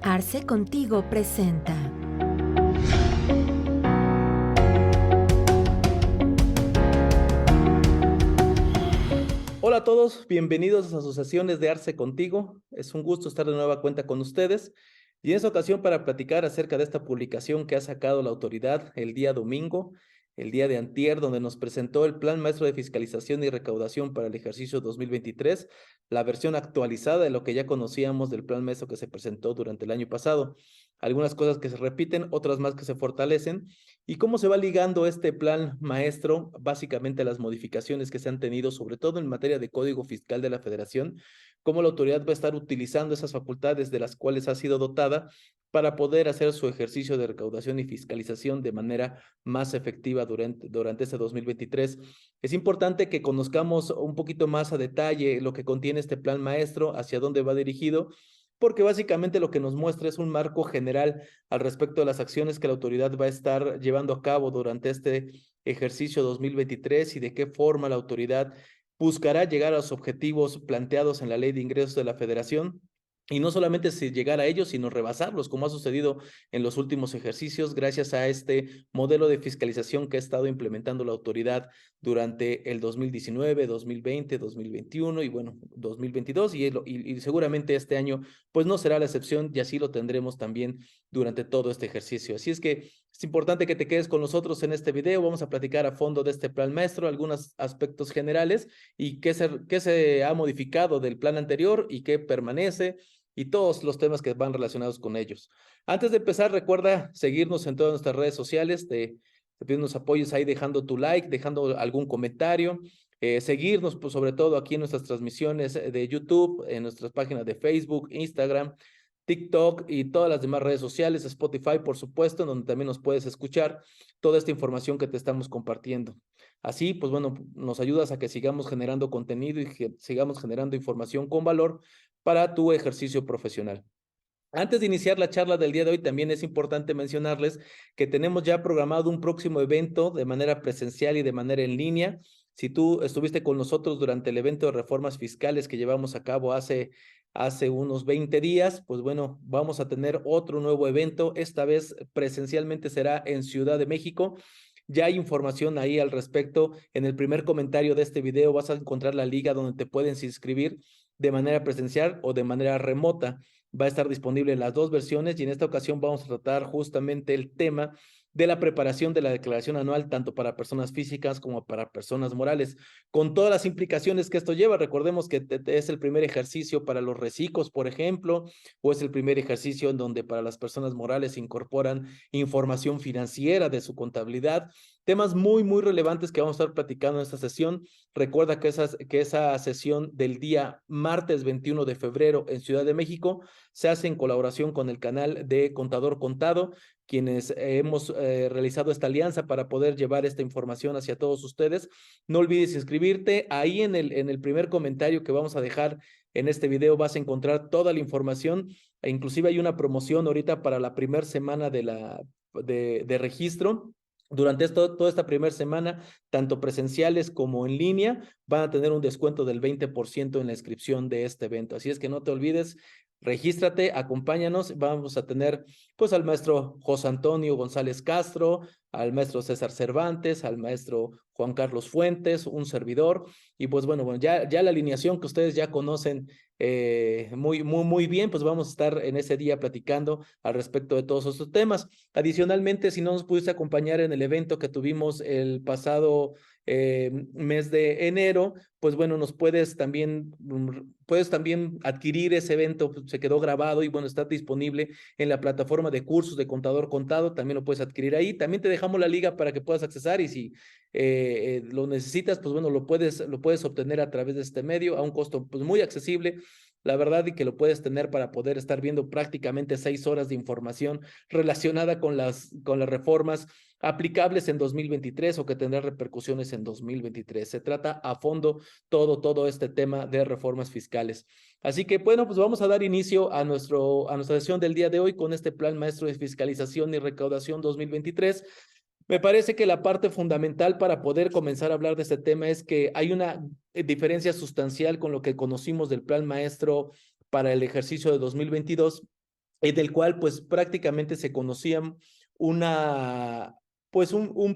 Arce Contigo presenta. Hola a todos, bienvenidos a las asociaciones de Arce Contigo. Es un gusto estar de nueva cuenta con ustedes y en esta ocasión para platicar acerca de esta publicación que ha sacado la autoridad el día domingo, el día de antier, donde nos presentó el Plan Maestro de Fiscalización y Recaudación para el ejercicio 2023, la versión actualizada de lo que ya conocíamos del Plan Maestro que se presentó durante el año pasado. Algunas cosas que se repiten, otras más que se fortalecen. ¿Y cómo se va ligando este plan maestro? Básicamente las modificaciones que se han tenido, sobre todo en materia de Código Fiscal de la Federación, cómo la autoridad va a estar utilizando esas facultades de las cuales ha sido dotada para poder hacer su ejercicio de recaudación y fiscalización de manera más efectiva durante este 2023. Es importante que conozcamos un poquito más a detalle lo que contiene este plan maestro, hacia dónde va dirigido, porque básicamente lo que nos muestra es un marco general al respecto de las acciones que la autoridad va a estar llevando a cabo durante este ejercicio 2023 y de qué forma la autoridad buscará llegar a los objetivos planteados en la Ley de Ingresos de la Federación. Y no solamente llegar a ellos, sino rebasarlos, como ha sucedido en los últimos ejercicios, gracias a este modelo de fiscalización que ha estado implementando la autoridad durante el 2019, 2020, 2021 y bueno, 2022 y seguramente este año pues no será la excepción y así lo tendremos también durante todo este ejercicio. Así es que es importante que te quedes con nosotros en este video. Vamos a platicar a fondo de este plan maestro, algunos aspectos generales y qué se ha modificado del plan anterior y qué permanece y todos los temas que van relacionados con ellos. Antes de empezar, recuerda seguirnos en todas nuestras redes sociales, te pido unos apoyos ahí dejando tu like, dejando algún comentario, seguirnos pues, sobre todo aquí en nuestras transmisiones de YouTube, en nuestras páginas de Facebook, Instagram, TikTok y todas las demás redes sociales, Spotify, por supuesto, en donde también nos puedes escuchar toda esta información que te estamos compartiendo. Así, pues bueno, nos ayudas a que sigamos generando contenido y que sigamos generando información con valor para tu ejercicio profesional. Antes de iniciar la charla del día de hoy, también es importante mencionarles que tenemos ya programado un próximo evento de manera presencial y de manera en línea. Si tú estuviste con nosotros durante el evento de reformas fiscales que llevamos a cabo hace unos 20 días, pues bueno, vamos a tener otro nuevo evento. Esta vez presencialmente será en Ciudad de México. Ya hay información ahí al respecto. En el primer comentario de este video vas a encontrar la liga donde te puedes inscribir de manera presencial o de manera remota. Va a estar disponible en las dos versiones y en esta ocasión vamos a tratar justamente el tema de la preparación de la declaración anual, tanto para personas físicas como para personas morales, con todas las implicaciones que esto lleva. Recordemos que es el primer ejercicio para los recicos, por ejemplo, o es el primer ejercicio en donde para las personas morales se incorporan información financiera de su contabilidad, temas muy, muy relevantes que vamos a estar platicando en esta sesión. Recuerda que esa sesión del día martes 21 de febrero en Ciudad de México se hace en colaboración con el canal de Contador Contado, quienes hemos realizado esta alianza para poder llevar esta información hacia todos ustedes. No olvides inscribirte. Ahí en el primer comentario que vamos a dejar en este video vas a encontrar toda la información. E inclusive hay una promoción ahorita para la primera semana de registro. Durante toda esta primera semana, tanto presenciales como en línea, van a tener un descuento del 20% en la inscripción de este evento. Así es que no te olvides, regístrate, acompáñanos. Vamos a tener pues al maestro José Antonio González Castro, al maestro César Cervantes, al maestro Juan Carlos Fuentes, un servidor. Y pues bueno, ya la alineación que ustedes ya conocen muy bien, pues vamos a estar en ese día platicando al respecto de todos estos temas. Adicionalmente, si no nos pudiste acompañar en el evento que tuvimos el pasado mes de enero, pues bueno, puedes también adquirir ese evento, se quedó grabado y bueno, está disponible en la plataforma de cursos de Contador Contado, también lo puedes adquirir ahí. También te dejamos la liga para que puedas accesar y si lo necesitas, pues bueno, lo puedes obtener a través de este medio a un costo pues muy accesible, la verdad, y que lo puedes tener para poder estar viendo prácticamente 6 horas de información relacionada con las reformas aplicables en 2023 o que tendrá repercusiones en 2023. Se trata a fondo todo este tema de reformas fiscales. Así que bueno, pues vamos a dar inicio a nuestra sesión del día de hoy con este Plan Maestro de Fiscalización y Recaudación 2023. Me parece que la parte fundamental para poder comenzar a hablar de este tema es que hay una diferencia sustancial con lo que conocimos del Plan Maestro para el ejercicio de 2022, del cual pues prácticamente se conocían un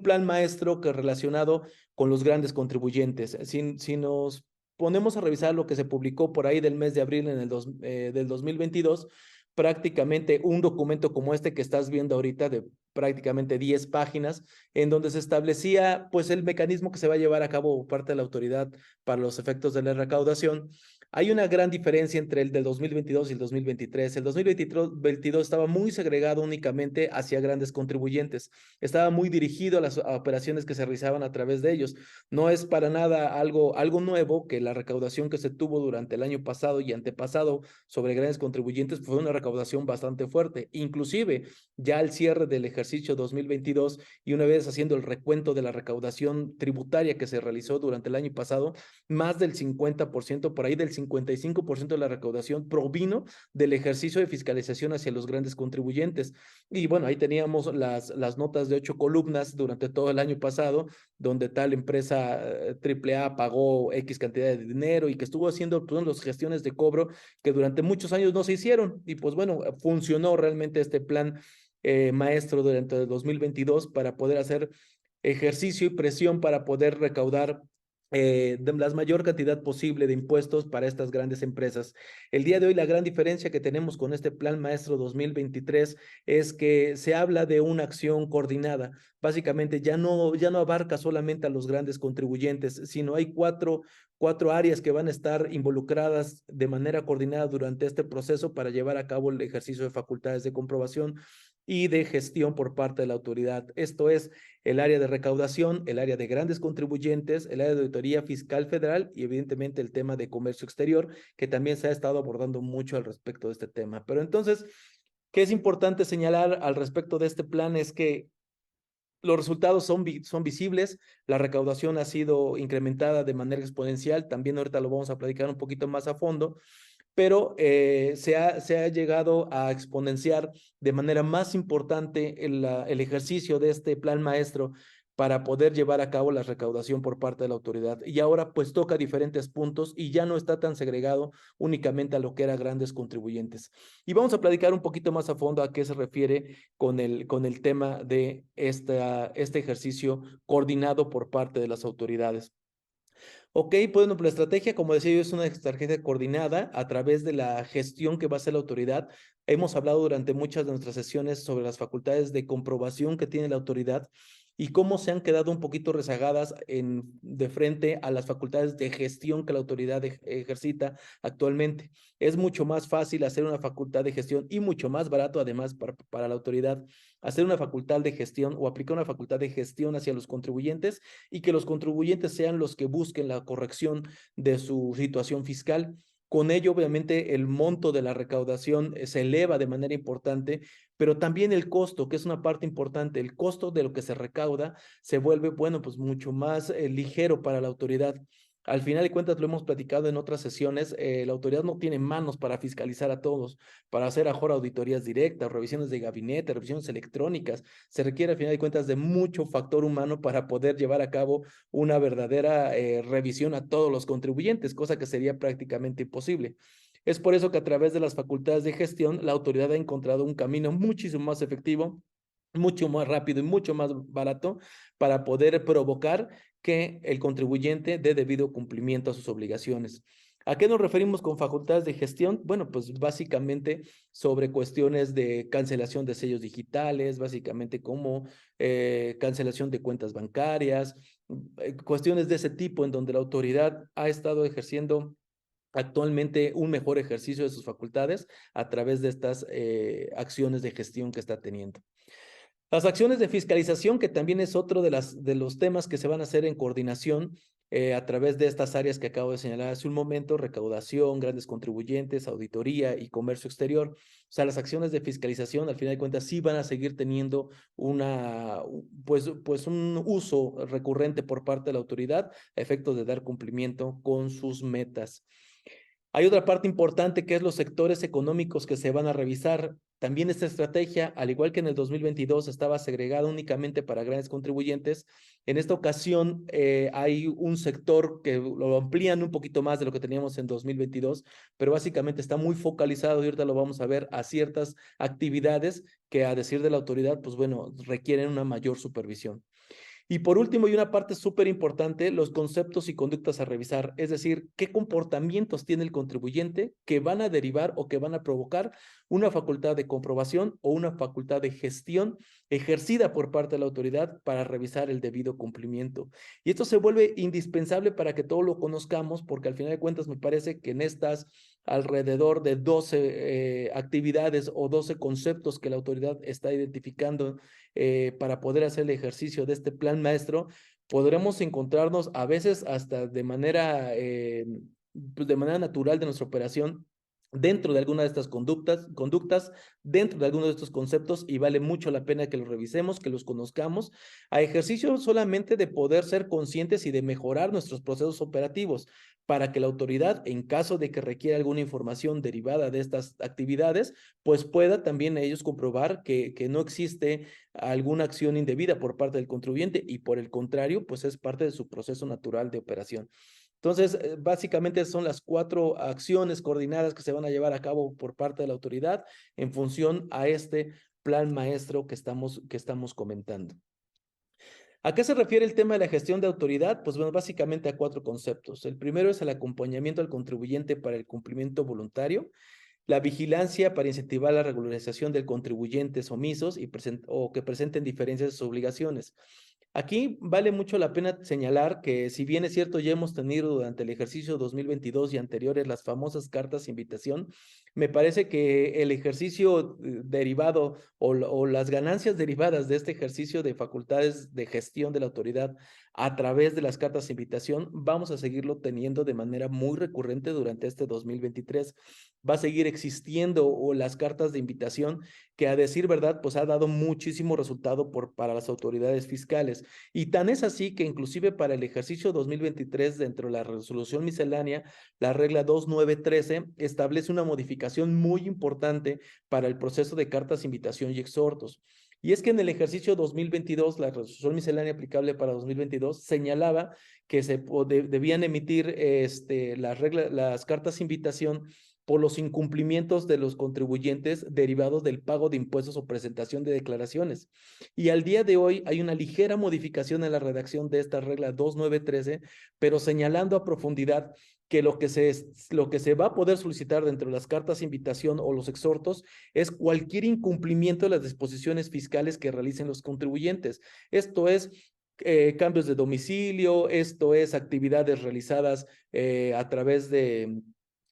plan maestro que relacionado con los grandes contribuyentes. Si nos ponemos a revisar lo que se publicó por ahí del mes de abril del 2022, prácticamente un documento como este que estás viendo ahorita de prácticamente 10 páginas, en donde se establecía pues el mecanismo que se va a llevar a cabo por parte de la autoridad para los efectos de la recaudación. Hay una gran diferencia entre el del 2022 y el 2023. El 2022 estaba muy segregado únicamente hacia grandes contribuyentes. Estaba muy dirigido a las operaciones que se realizaban a través de ellos. No es para nada algo nuevo que la recaudación que se tuvo durante el año pasado y antepasado sobre grandes contribuyentes fue una recaudación bastante fuerte. Inclusive, ya al cierre del ejercicio 2022 y una vez haciendo el recuento de la recaudación tributaria que se realizó durante el año pasado, más del 50%, por ahí del 55% de la recaudación provino del ejercicio de fiscalización hacia los grandes contribuyentes. Y bueno, ahí teníamos las notas de 8 columnas durante todo el año pasado, donde tal empresa AAA pagó X cantidad de dinero y que estuvo haciendo pues, las gestiones de cobro que durante muchos años no se hicieron. Y pues bueno, funcionó realmente este plan maestro durante el 2022 para poder hacer ejercicio y presión para poder recaudar de la mayor cantidad posible de impuestos para estas grandes empresas. El día de hoy la gran diferencia que tenemos con este Plan Maestro 2023 es que se habla de una acción coordinada. Básicamente ya no abarca solamente a los grandes contribuyentes, sino hay cuatro áreas que van a estar involucradas de manera coordinada durante este proceso para llevar a cabo el ejercicio de facultades de comprobación y de gestión por parte de la autoridad. Esto es el área de recaudación, el área de grandes contribuyentes, el área de auditoría fiscal federal y evidentemente el tema de comercio exterior, que también se ha estado abordando mucho al respecto de este tema. Pero entonces, ¿qué es importante señalar al respecto de este plan? Es que los resultados son visibles, la recaudación ha sido incrementada de manera exponencial, también ahorita lo vamos a platicar un poquito más a fondo, pero se ha llegado a exponenciar de manera más importante el ejercicio de este plan maestro para poder llevar a cabo la recaudación por parte de la autoridad. Y ahora pues toca diferentes puntos y ya no está tan segregado únicamente a lo que eran grandes contribuyentes. Y vamos a platicar un poquito más a fondo a qué se refiere con el tema de este ejercicio coordinado por parte de las autoridades. Ok, bueno, pues la estrategia, como decía yo, es una estrategia coordinada a través de la gestión que va a hacer la autoridad. Hemos hablado durante muchas de nuestras sesiones sobre las facultades de comprobación que tiene la autoridad y cómo se han quedado un poquito rezagadas de frente a las facultades de gestión que la autoridad ejercita actualmente. Es mucho más fácil hacer una facultad de gestión y mucho más barato además para la autoridad hacer una facultad de gestión o aplicar una facultad de gestión hacia los contribuyentes y que los contribuyentes sean los que busquen la corrección de su situación fiscal. Con ello, obviamente, el monto de la recaudación se eleva de manera importante, pero también el costo, que es una parte importante, el costo de lo que se recauda se vuelve, bueno, pues mucho más ligero para la autoridad. Al final de cuentas, lo hemos platicado en otras sesiones, la autoridad no tiene manos para fiscalizar a todos, para hacer ahora auditorías directas, revisiones de gabinete, revisiones electrónicas. Se requiere, al final de cuentas, de mucho factor humano para poder llevar a cabo una verdadera revisión a todos los contribuyentes, cosa que sería prácticamente imposible. Es por eso que a través de las facultades de gestión, la autoridad ha encontrado un camino muchísimo más efectivo, mucho más rápido y mucho más barato para poder provocar que el contribuyente dé debido cumplimiento a sus obligaciones. ¿A qué nos referimos con facultades de gestión? Bueno, pues básicamente sobre cuestiones de cancelación de sellos digitales, básicamente como cancelación de cuentas bancarias, cuestiones de ese tipo en donde la autoridad ha estado ejerciendo actualmente un mejor ejercicio de sus facultades a través de estas acciones de gestión que está teniendo. Las acciones de fiscalización, que también es otro de los temas que se van a hacer en coordinación a través de estas áreas que acabo de señalar hace un momento, recaudación, grandes contribuyentes, auditoría y comercio exterior. O sea, las acciones de fiscalización, al final de cuentas, sí van a seguir teniendo pues un uso recurrente por parte de la autoridad a efectos de dar cumplimiento con sus metas. Hay otra parte importante que es los sectores económicos que se van a revisar. También esta estrategia, al igual que en el 2022 estaba segregada únicamente para grandes contribuyentes, en esta ocasión hay un sector que lo amplían un poquito más de lo que teníamos en 2022, pero básicamente está muy focalizado y ahorita lo vamos a ver a ciertas actividades que a decir de la autoridad, pues bueno, requieren una mayor supervisión. Y por último, y una parte súper importante, los conceptos y conductas a revisar, es decir, qué comportamientos tiene el contribuyente que van a derivar o que van a provocar una facultad de comprobación o una facultad de gestión ejercida por parte de la autoridad para revisar el debido cumplimiento. Y esto se vuelve indispensable para que todos lo conozcamos, porque al final de cuentas me parece que en estas alrededor de 12 actividades o 12 conceptos que la autoridad está identificando para poder hacer el ejercicio de este plan maestro, podremos encontrarnos a veces hasta pues de manera natural de nuestra operación dentro de alguna de estas conductas, dentro de alguno de estos conceptos, y vale mucho la pena que los revisemos, que los conozcamos, a ejercicio solamente de poder ser conscientes y de mejorar nuestros procesos operativos para que la autoridad, en caso de que requiera alguna información derivada de estas actividades, pues pueda también ellos comprobar que no existe alguna acción indebida por parte del contribuyente y por el contrario, pues es parte de su proceso natural de operación. Entonces, básicamente son las 4 acciones coordinadas que se van a llevar a cabo por parte de la autoridad en función a este plan maestro que estamos comentando. ¿A qué se refiere el tema de la gestión de autoridad? Pues bueno, básicamente a 4 conceptos. El primero es el acompañamiento al contribuyente para el cumplimiento voluntario, la vigilancia para incentivar la regularización del contribuyentes omisos o que presenten diferencias de sus obligaciones. Aquí vale mucho la pena señalar que si bien es cierto ya hemos tenido durante el ejercicio 2022 y anteriores las famosas cartas de invitación, me parece que el ejercicio derivado o las ganancias derivadas de este ejercicio de facultades de gestión de la autoridad a través de las cartas de invitación vamos a seguirlo teniendo de manera muy recurrente durante este 2023. Va a seguir existiendo o las cartas de invitación que a decir verdad pues ha dado muchísimo resultado para las autoridades fiscales. Y tan es así que inclusive para el ejercicio 2023, dentro de la resolución miscelánea, la regla 2913 establece una modificación muy importante para el proceso de cartas, invitación y exhortos. Y es que en el ejercicio 2022, la resolución miscelánea aplicable para 2022 señalaba que debían emitir las cartas de invitación por los incumplimientos de los contribuyentes derivados del pago de impuestos o presentación de declaraciones. Y al día de hoy hay una ligera modificación en la redacción de esta regla 2913, pero señalando a profundidad que lo que se va a poder solicitar dentro de las cartas de invitación o los exhortos es cualquier incumplimiento de las disposiciones fiscales que realicen los contribuyentes. Esto es cambios de domicilio, esto es actividades realizadas a través de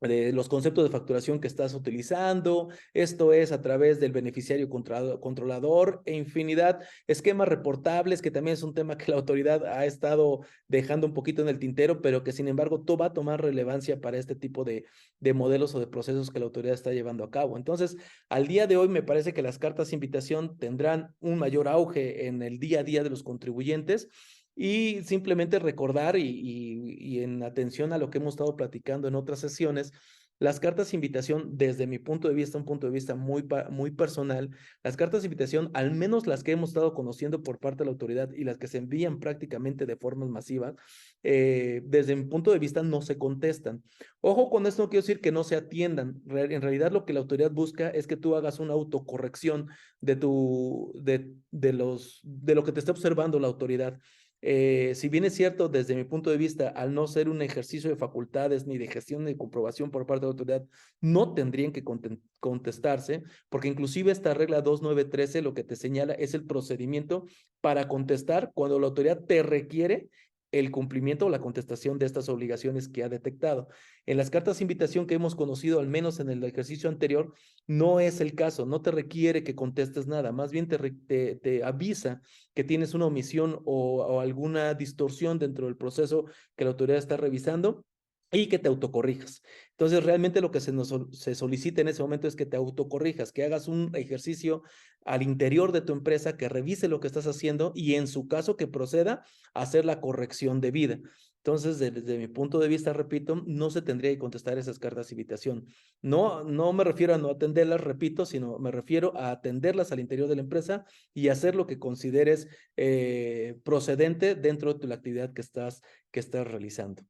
los conceptos de facturación que estás utilizando, esto es a través del beneficiario controlador e infinidad, esquemas reportables, que también es un tema que la autoridad ha estado dejando un poquito en el tintero, pero que sin embargo va a tomar relevancia para este tipo de modelos o de procesos que la autoridad está llevando a cabo. Entonces, al día de hoy me parece que las cartas de invitación tendrán un mayor auge en el día a día de los contribuyentes. Y simplemente recordar y en atención a lo que hemos estado platicando en otras sesiones, las cartas de invitación, desde mi punto de vista, un punto de vista muy personal, las cartas de invitación, al menos las que hemos estado conociendo por parte de la autoridad y las que se envían prácticamente de forma masiva, desde mi punto de vista no se contestan. Ojo con esto, no quiero decir que no se atiendan. En realidad lo que la autoridad busca es que tú hagas una autocorrección de lo que te está observando la autoridad. Si bien es cierto, desde mi punto de vista, al no ser un ejercicio de facultades ni de gestión ni de comprobación por parte de la autoridad, no tendrían que contestarse, porque inclusive esta regla 2913 lo que te señala es el procedimiento para contestar cuando la autoridad te requiere el cumplimiento o la contestación de estas obligaciones que ha detectado. En las cartas de invitación que hemos conocido, al menos en el ejercicio anterior, no es el caso, no te requiere que contestes nada, más bien te avisa que tienes una omisión o alguna distorsión dentro del proceso que la autoridad está revisando y que te autocorrijas. Entonces, realmente lo que se solicita en ese momento es que te autocorrijas, que hagas un ejercicio al interior de tu empresa, que revise lo que estás haciendo y en su caso que proceda a hacer la corrección debida. Entonces, desde mi punto de vista, repito, no se tendría que contestar esas cartas de invitación. No me refiero a no atenderlas, repito, sino me refiero a atenderlas al interior de la empresa y hacer lo que consideres procedente dentro de la actividad que estás realizando.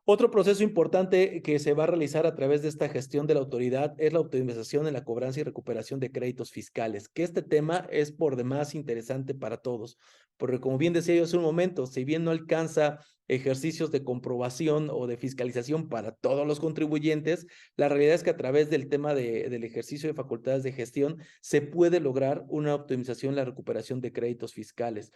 Otro proceso importante que se va a realizar a través de esta gestión de la autoridad es la optimización en la cobranza y recuperación de créditos fiscales, que este tema es por demás interesante para todos, porque como bien decía yo hace un momento, si bien no alcanza ejercicios de comprobación o de fiscalización para todos los contribuyentes, la realidad es que a través del tema del ejercicio de facultades de gestión se puede lograr una optimización en la recuperación de créditos fiscales.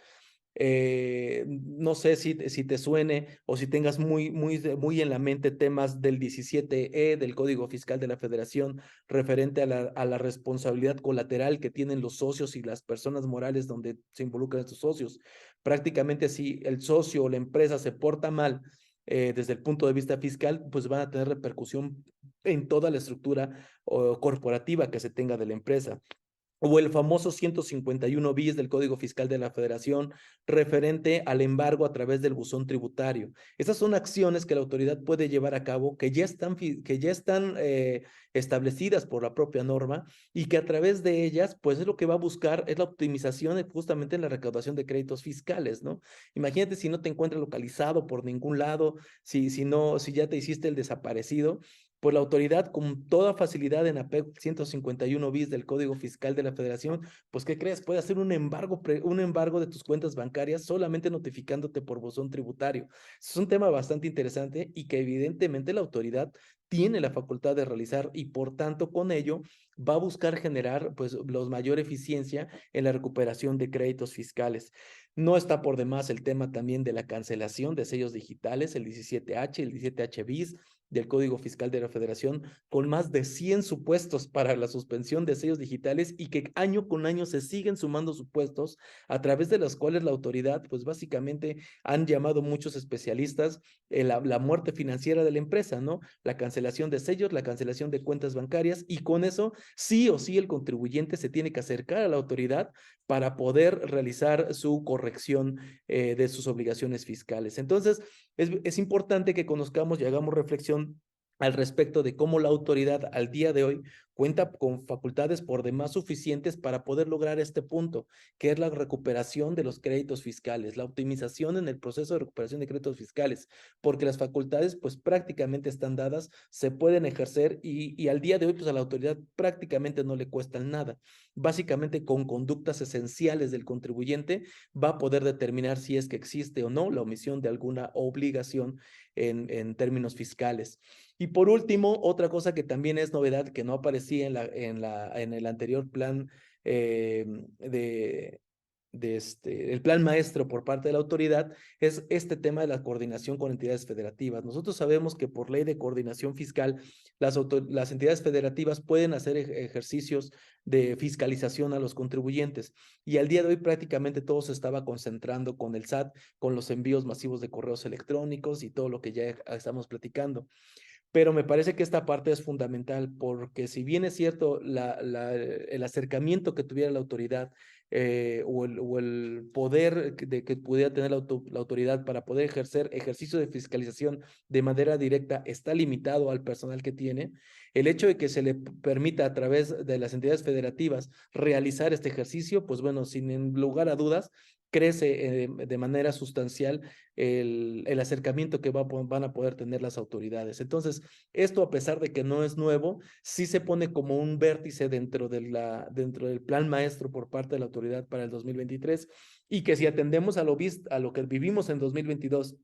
No sé si te suene o si tengas muy en la mente temas del 17E del Código Fiscal de la Federación referente a la responsabilidad colateral que tienen los socios y las personas morales donde se involucran estos socios. Prácticamente si el socio o la empresa se porta mal desde el punto de vista fiscal, pues van a tener repercusión en toda la estructura corporativa que se tenga de la empresa o el famoso 151 bis del Código Fiscal de la Federación referente al embargo a través del buzón tributario. Esas son acciones que la autoridad puede llevar a cabo que ya están establecidas por la propia norma y que a través de ellas, pues es lo que va a buscar, es la optimización justamente en la recaudación de créditos fiscales, ¿no? Imagínate si no te encuentras localizado por ningún lado, si ya te hiciste el desaparecido, pues la autoridad con toda facilidad en APEC 151 bis del Código Fiscal de la Federación, pues ¿qué crees? Puede hacer un embargo de tus cuentas bancarias solamente notificándote por buzón tributario. Es un tema bastante interesante y que evidentemente la autoridad tiene la facultad de realizar y por tanto con ello va a buscar generar pues los mayor eficiencia en la recuperación de créditos fiscales. No está por demás el tema también de la cancelación de sellos digitales, el 17H, el 17H bis, del Código Fiscal de la Federación, con más de 100 supuestos para la suspensión de sellos digitales y que año con año se siguen sumando supuestos a través de los cuales la autoridad, pues básicamente han llamado muchos especialistas la muerte financiera de la empresa, ¿no? La cancelación de sellos, la cancelación de cuentas bancarias y con eso sí o sí el contribuyente se tiene que acercar a la autoridad para poder realizar su corrección de sus obligaciones fiscales. Entonces, es importante que conozcamos y hagamos reflexión al respecto de cómo la autoridad al día de hoy cuenta con facultades por demás suficientes para poder lograr este punto, que es la recuperación de los créditos fiscales, la optimización en el proceso de recuperación de créditos fiscales, porque las facultades pues prácticamente están dadas, se pueden ejercer y al día de hoy pues a la autoridad prácticamente no le cuestan nada. Básicamente con conductas esenciales del contribuyente va a poder determinar si es que existe o no la omisión de alguna obligación en términos fiscales. Y por último, otra cosa que también es novedad que no aparecía en el anterior plan eh, de, el plan maestro por parte de la autoridad es este tema de la coordinación con entidades federativas. Nosotros sabemos que por ley de coordinación fiscal, las entidades federativas pueden hacer ejercicios de fiscalización a los contribuyentes y al día de hoy prácticamente todo se estaba concentrando con el SAT, con los envíos masivos de correos electrónicos y todo lo que ya estamos platicando. Pero me parece que esta parte es fundamental porque si bien es cierto el acercamiento que tuviera la autoridad o el poder que pudiera tener la autoridad para poder ejercer ejercicio de fiscalización de manera directa está limitado al personal que tiene, el hecho de que se le permita a través de las entidades federativas realizar este ejercicio, pues bueno, sin lugar a dudas, crece de manera sustancial el acercamiento que van a poder tener las autoridades. Entonces, esto a pesar de que no es nuevo, sí se pone como un vértice dentro del plan maestro por parte de la autoridad para el 2023 y que si atendemos a lo que vivimos en 2022,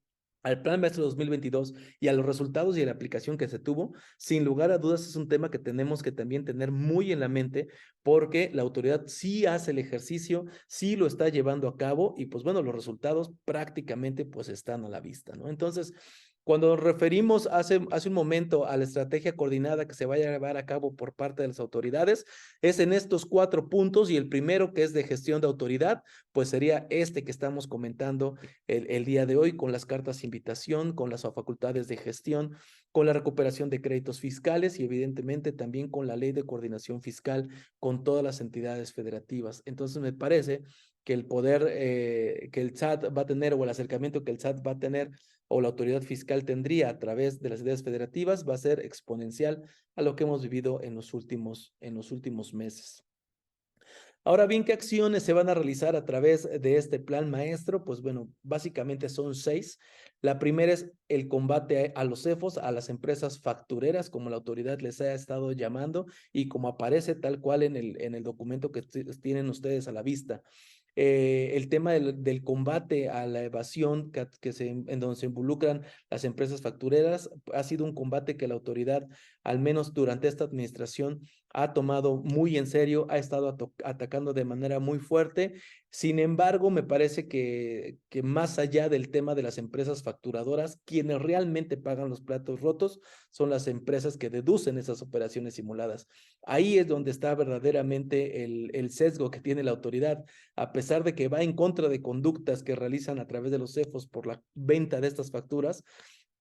al plan maestro 2022 y a los resultados y a la aplicación que se tuvo, sin lugar a dudas es un tema que tenemos que también tener muy en la mente porque la autoridad sí hace el ejercicio, sí lo está llevando a cabo y pues bueno, los resultados prácticamente pues están a la vista, ¿no? Entonces, cuando nos referimos hace un momento a la estrategia coordinada que se vaya a llevar a cabo por parte de las autoridades, es en estos 4 puntos y el primero que es de gestión de autoridad, pues sería este que estamos comentando el día de hoy con las cartas de invitación, con las facultades de gestión, con la recuperación de créditos fiscales y evidentemente también con la ley de coordinación fiscal con todas las entidades federativas. Entonces me parece que el poder que el SAT va a tener o el acercamiento que el SAT va a tener o la autoridad fiscal tendría a través de las entidades federativas va a ser exponencial a lo que hemos vivido en los últimos meses. Ahora bien, ¿qué acciones se van a realizar a través de este plan maestro? Pues bueno, básicamente son 6. La primera es el combate a los CEFOS, a las empresas factureras, como la autoridad les ha estado llamando y como aparece tal cual en el documento que tienen ustedes a la vista. El tema del combate a la evasión en donde se involucran las empresas factureras ha sido un combate que la autoridad, al menos durante esta administración, ha tomado muy en serio, ha estado atacando de manera muy fuerte. Sin embargo, me parece que más allá del tema de las empresas facturadoras, quienes realmente pagan los platos rotos son las empresas que deducen esas operaciones simuladas. Ahí es donde está verdaderamente el sesgo que tiene la autoridad, a pesar de que va en contra de conductas que realizan a través de los CEFOS por la venta de estas facturas,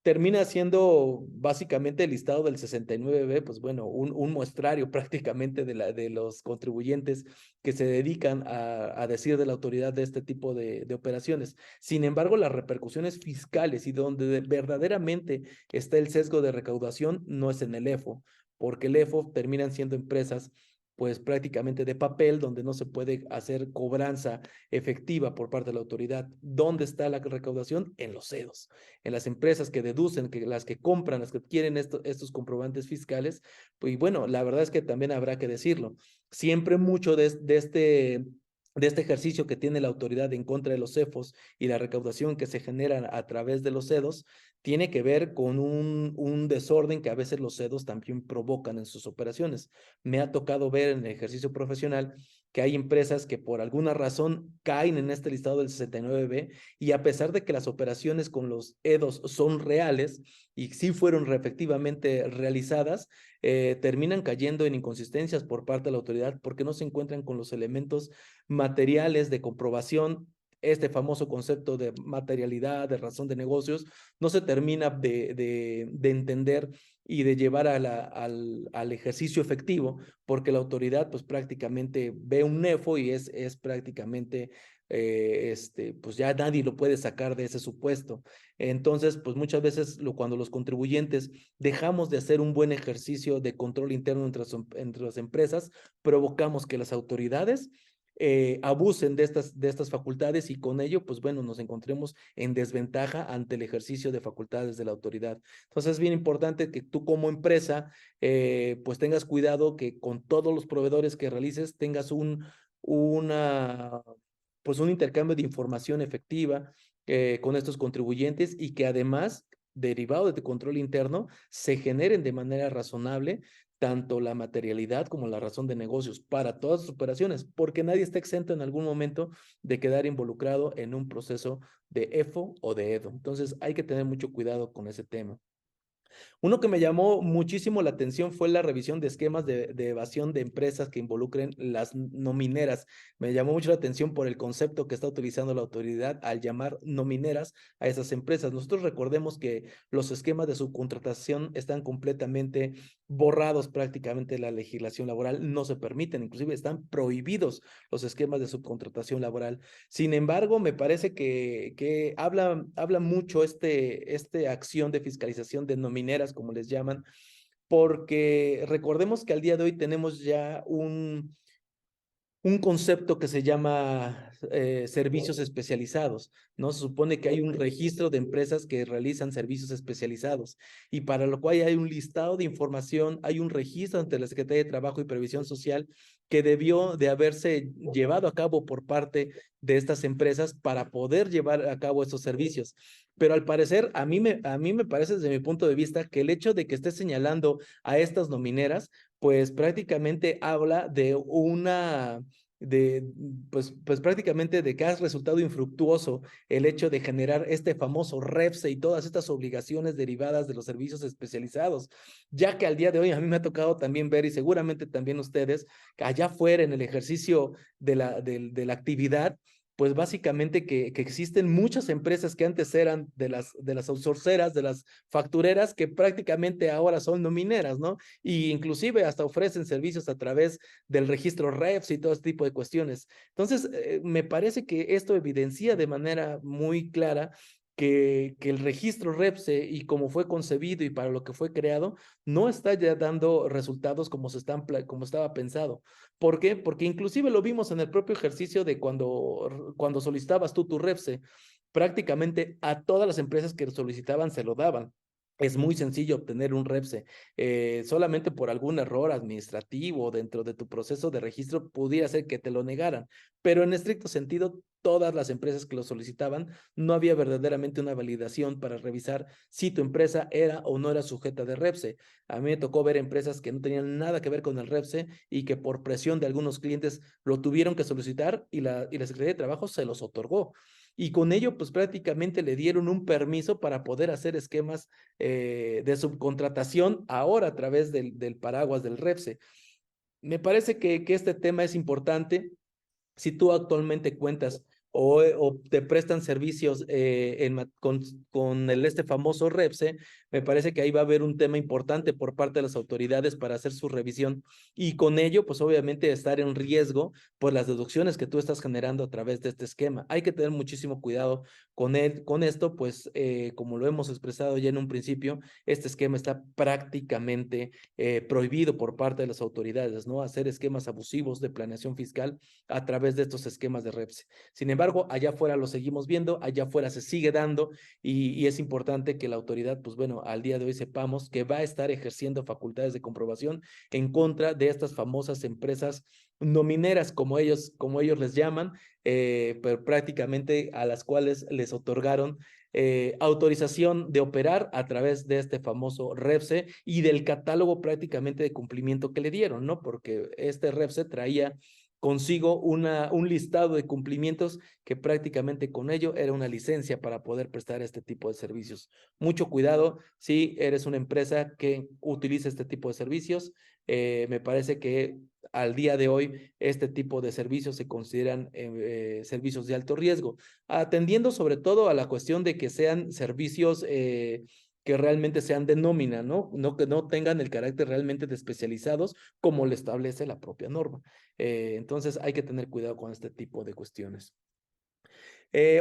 termina siendo básicamente el listado del 69B, pues bueno, un muestrario prácticamente de los contribuyentes que se dedican a decir de la autoridad de este tipo de operaciones. Sin embargo, las repercusiones fiscales y donde verdaderamente está el sesgo de recaudación no es en el EFO, porque el EFO terminan siendo empresas pues prácticamente de papel, donde no se puede hacer cobranza efectiva por parte de la autoridad. ¿Dónde está la recaudación? En los CEDOS, en las empresas que deducen, que las que compran, las que quieren estos comprobantes fiscales. Pues y bueno, la verdad es que también habrá que decirlo. Siempre mucho de este ejercicio que tiene la autoridad en contra de los CEFOS y la recaudación que se genera a través de los CEDOS tiene que ver con un desorden que a veces los CEDOS también provocan en sus operaciones. Me ha tocado ver en el ejercicio profesional que hay empresas que por alguna razón caen en este listado del 69B y a pesar de que las operaciones con los EDOS son reales y sí fueron efectivamente realizadas, terminan cayendo en inconsistencias por parte de la autoridad porque no se encuentran con los elementos materiales de comprobación. Este famoso concepto de materialidad, de razón de negocios, no se termina de entender y de llevar al ejercicio efectivo, porque la autoridad pues prácticamente ve un nefo y es prácticamente, pues ya nadie lo puede sacar de ese supuesto. Entonces, pues muchas veces cuando los contribuyentes dejamos de hacer un buen ejercicio de control interno entre las empresas, provocamos que las autoridades abusen de estas facultades y con ello, pues bueno, nos encontremos en desventaja ante el ejercicio de facultades de la autoridad. Entonces es bien importante que tú como empresa, pues tengas cuidado que con todos los proveedores que realices tengas pues un intercambio de información efectiva con estos contribuyentes y que además, derivado de tu control interno, se generen de manera razonable tanto la materialidad como la razón de negocios para todas sus operaciones, porque nadie está exento en algún momento de quedar involucrado en un proceso de EFO o de EDO. Entonces hay que tener mucho cuidado con ese tema. Uno que me llamó muchísimo la atención fue la revisión de esquemas de evasión de empresas que involucren las nomineras. Me llamó mucho la atención por el concepto que está utilizando la autoridad al llamar nomineras a esas empresas. Nosotros recordemos que los esquemas de subcontratación están completamente borrados prácticamente de la legislación laboral, no se permiten, inclusive están prohibidos los esquemas de subcontratación laboral. Sin embargo, me parece que habla mucho este acción de fiscalización de nomineras, como les llaman, porque recordemos que al día de hoy tenemos ya un concepto que se llama servicios especializados, ¿no? Se supone que hay un registro de empresas que realizan servicios especializados y para lo cual hay un listado de información, hay un registro ante la Secretaría de Trabajo y Previsión Social que debió de haberse llevado a cabo por parte de estas empresas para poder llevar a cabo estos servicios. Pero al parecer, a mí me parece desde mi punto de vista que el hecho de que esté señalando a estas nomineras, pues prácticamente habla pues prácticamente de que ha resultado infructuoso el hecho de generar este famoso REPSE y todas estas obligaciones derivadas de los servicios especializados, ya que al día de hoy a mí me ha tocado también ver y seguramente también ustedes, allá fuera en el ejercicio de la actividad, pues básicamente que existen muchas empresas que antes eran de las outsourceras, de las factureras, que prácticamente ahora son nomineras, ¿no? Y inclusive hasta ofrecen servicios a través del registro REPS y todo este tipo de cuestiones. Entonces, me parece que esto evidencia de manera muy clara que el registro REPSE y como fue concebido y para lo que fue creado, no está ya dando resultados como estaba pensado. ¿Por qué? Porque inclusive lo vimos en el propio ejercicio de cuando solicitabas tú tu REPSE, prácticamente a todas las empresas que solicitaban se lo daban. Es muy sencillo obtener un REPSE. Solamente por algún error administrativo dentro de tu proceso de registro pudiera ser que te lo negaran, pero en estricto sentido, todas las empresas que lo solicitaban, no había verdaderamente una validación para revisar si tu empresa era o no era sujeta de REPSE. A mí me tocó ver empresas que no tenían nada que ver con el REPSE y que por presión de algunos clientes lo tuvieron que solicitar y la Secretaría de Trabajo se los otorgó. Y con ello, pues prácticamente le dieron un permiso para poder hacer esquemas de subcontratación ahora a través del paraguas del REPSE. Me parece que este tema es importante. Si tú actualmente cuentas o te prestan servicios con este famoso REPSE, me parece que ahí va a haber un tema importante por parte de las autoridades para hacer su revisión y con ello, pues obviamente estar en riesgo por las deducciones que tú estás generando a través de este esquema. Hay que tener muchísimo cuidado con esto, pues como lo hemos expresado ya en un principio, este esquema está prácticamente prohibido por parte de las autoridades, ¿no? Hacer esquemas abusivos de planeación fiscal a través de estos esquemas de REPSE. Sin embargo, allá afuera lo seguimos viendo, allá afuera se sigue dando y es importante que la autoridad, pues bueno, al día de hoy sepamos que va a estar ejerciendo facultades de comprobación en contra de estas famosas empresas nomineras, como ellos les llaman, pero prácticamente a las cuales les otorgaron autorización de operar a través de este famoso REPSE y del catálogo prácticamente de cumplimiento que le dieron, ¿no? Porque este REPSE traía consigo un listado de cumplimientos que prácticamente con ello era una licencia para poder prestar este tipo de servicios. Mucho cuidado si eres una empresa que utiliza este tipo de servicios. Me parece que al día de hoy este tipo de servicios se consideran servicios de alto riesgo, atendiendo sobre todo a la cuestión de que sean servicios que realmente sean de nómina, ¿no? No que no tengan el carácter realmente de especializados como le establece la propia norma. Entonces hay que tener cuidado con este tipo de cuestiones.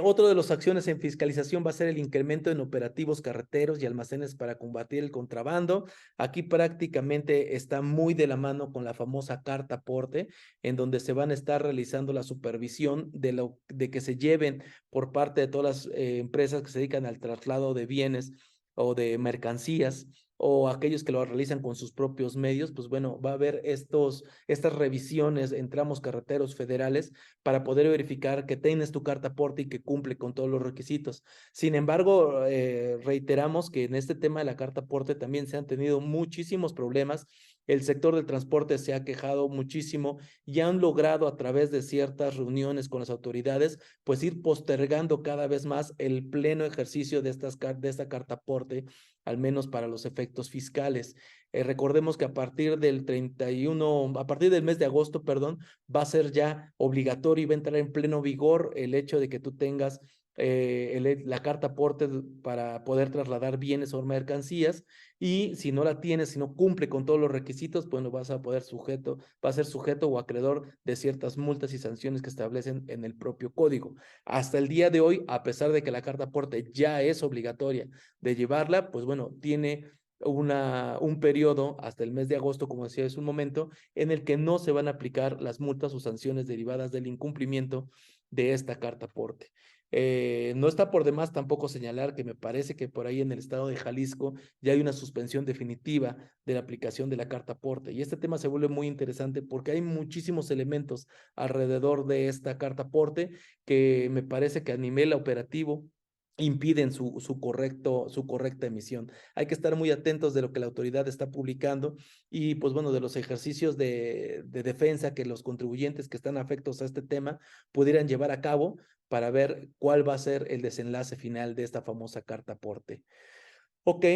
Otro de las acciones en fiscalización va a ser el incremento en operativos carreteros y almacenes para combatir el contrabando. Aquí prácticamente está muy de la mano con la famosa carta aporte, en donde se van a estar realizando la supervisión de que se lleven por parte de todas las empresas que se dedican al traslado de bienes o de mercancías o aquellos que lo realizan con sus propios medios, pues bueno, va a haber estas revisiones en tramos carreteros federales para poder verificar que tienes tu carta aporte y que cumple con todos los requisitos. Sin embargo, reiteramos que en este tema de la carta aporte también se han tenido muchísimos problemas. El sector del transporte se ha quejado muchísimo y han logrado a través de ciertas reuniones con las autoridades, pues ir postergando cada vez más el pleno ejercicio de esta carta aporte, al menos para los efectos fiscales. Recordemos que a partir del 31, a partir del mes de agosto, perdón, va a ser ya obligatorio y va a entrar en pleno vigor el hecho de que tú tengas la carta aporte para poder trasladar bienes o mercancías y si no la tienes, si no cumple con todos los requisitos, pues no vas a va a ser sujeto o acreedor de ciertas multas y sanciones que establecen en el propio código. Hasta el día de hoy, a pesar de que la carta aporte ya es obligatoria de llevarla, pues bueno, tiene un periodo hasta el mes de agosto, como decía hace un momento, en el que no se van a aplicar las multas o sanciones derivadas del incumplimiento de esta carta aporte. No está por demás tampoco señalar que me parece que por ahí en el estado de Jalisco ya hay una suspensión definitiva de la aplicación de la carta aporte. Y este tema se vuelve muy interesante porque hay muchísimos elementos alrededor de esta carta aporte que me parece que a nivel operativo impiden su correcta emisión. Hay que estar muy atentos de lo que la autoridad está publicando y pues bueno, de los ejercicios de defensa que los contribuyentes que están afectos a este tema pudieran llevar a cabo para ver cuál va a ser el desenlace final de esta famosa carta aporte. Ok,